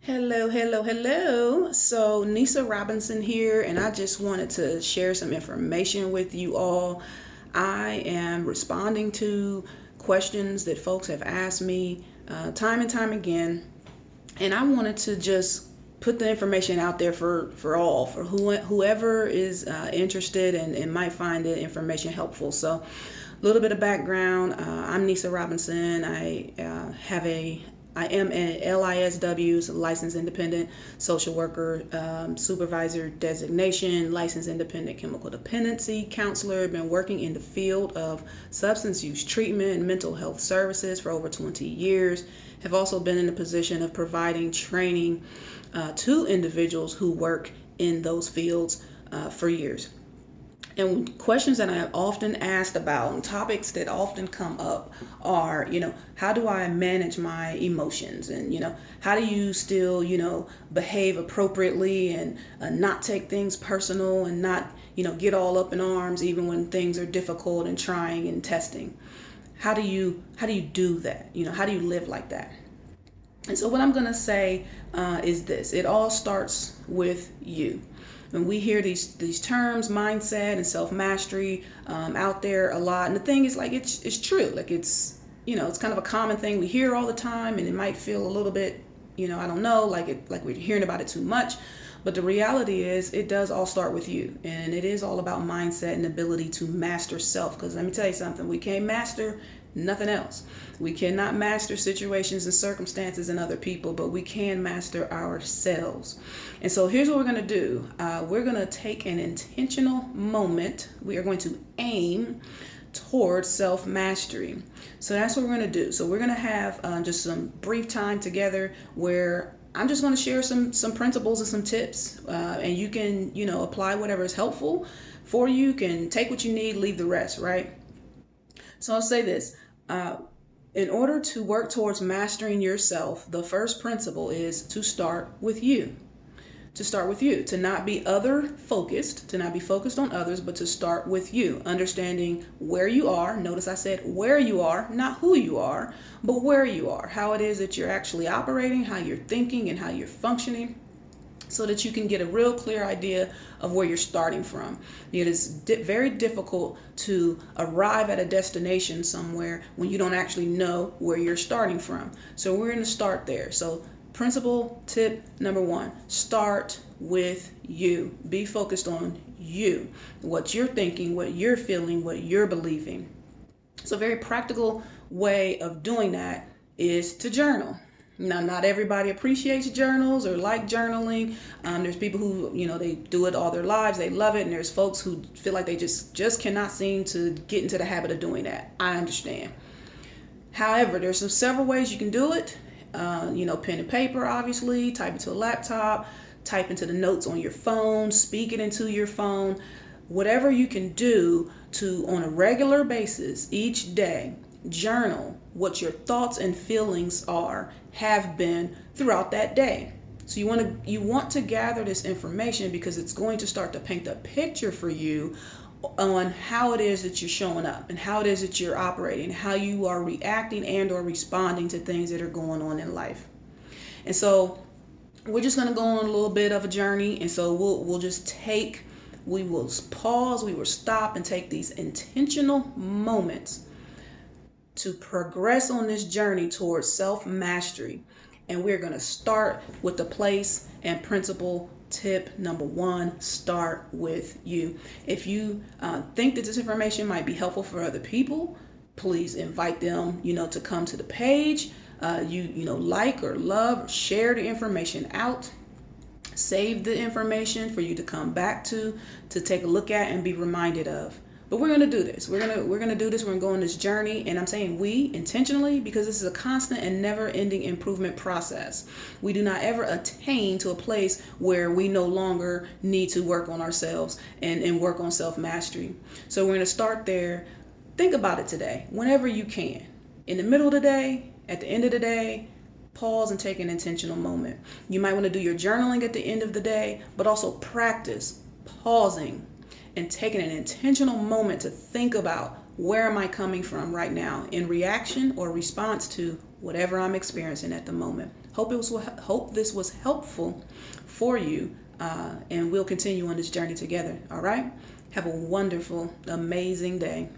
Hello, hello, hello. So, Nisa Robinson here, and I just wanted to share some information with you all. I am responding to questions that folks have asked me time and time again, and I wanted to just put the information out there for whoever is interested and might find the information helpful. So, a little bit of background. I'm Nisa Robinson. I am an LISW's licensed independent social worker, supervisor designation, licensed independent chemical dependency counselor. Been working in the field of substance use treatment and mental health services for over 20 years. Have also been in the position of providing training to individuals who work in those fields for years. And questions that I have often asked about and topics that often come up are, how do I manage my emotions? And, how do you still, behave appropriately and not take things personal and not, get all up in arms even when things are difficult and trying and testing? How do you do that? How do you live like that? And so what I'm going to say is this. It all starts with you. When we hear these terms, mindset and self-mastery out there a lot, and the thing is, like, it's true. Like, it's kind of a common thing we hear all the time, and it might feel a little bit, I don't know, like we're hearing about it too much. But the reality is, it does all start with you, and it is all about mindset and ability to master self. Because let me tell you something, we can't master nothing else. We cannot master situations and circumstances and other people, but we can master ourselves. And so here's what we're going to do. We're going to take an intentional moment. We are going to aim towards self-mastery. So that's what we're going to do. So we're going to have just some brief time together where I'm just going to share some principles and some tips, and you can, apply whatever is helpful for you. You can take what you need, leave the rest, right? So I'll say this. In order to work towards mastering yourself, the first principle is to start with you. To not be other focused, to not be focused on others, but to start with you, understanding where you are. Notice I said where you are, not who you are, but where you are, how it is that you're actually operating, how you're thinking, and how you're functioning, so that you can get a real clear idea of where you're starting from. It is very difficult to arrive at a destination somewhere when you don't actually know where you're starting from. So we're going to start there. So principle tip number 1, start with you. Be focused on you, what you're thinking, what you're feeling, what you're believing. So a very practical way of doing that is to journal. Now, not everybody appreciates journals or like journaling. There's people who, they do it all their lives. They love it. And there's folks who feel like they just cannot seem to get into the habit of doing that. I understand. However, there's several ways you can do it. Pen and paper, obviously, type into a laptop, type into the notes on your phone, speak it into your phone, whatever you can do to, on a regular basis, each day, journal what your thoughts and feelings have been throughout that day. So you want to gather this information because it's going to start to paint a picture for you on how it is that you're showing up and how it is that you're operating, how you are reacting and or responding to things that are going on in life. And so we're just going to go on a little bit of a journey. And so we will pause, we will stop and take these intentional moments to progress on this journey towards self-mastery. And we're going to start with the place and principle tip number 1, start with you. If you think that this information might be helpful for other people, please invite them, to come to the page. Like or love or share the information out. Save the information for you to come back to take a look at and be reminded of. But we're going to do this. We're going to do this. We're going to go on this journey. And I'm saying we intentionally because this is a constant and never ending improvement process. We do not ever attain to a place where we no longer need to work on ourselves and work on self-mastery. So we're going to start there. Think about it today, whenever you can. In the middle of the day, at the end of the day, pause and take an intentional moment. You might want to do your journaling at the end of the day, but also practice pausing and taking an intentional moment to think about where am I coming from right now in reaction or response to whatever I'm experiencing at the moment. Hope this was helpful for you, and we'll continue on this journey together. All right. Have a wonderful, amazing day.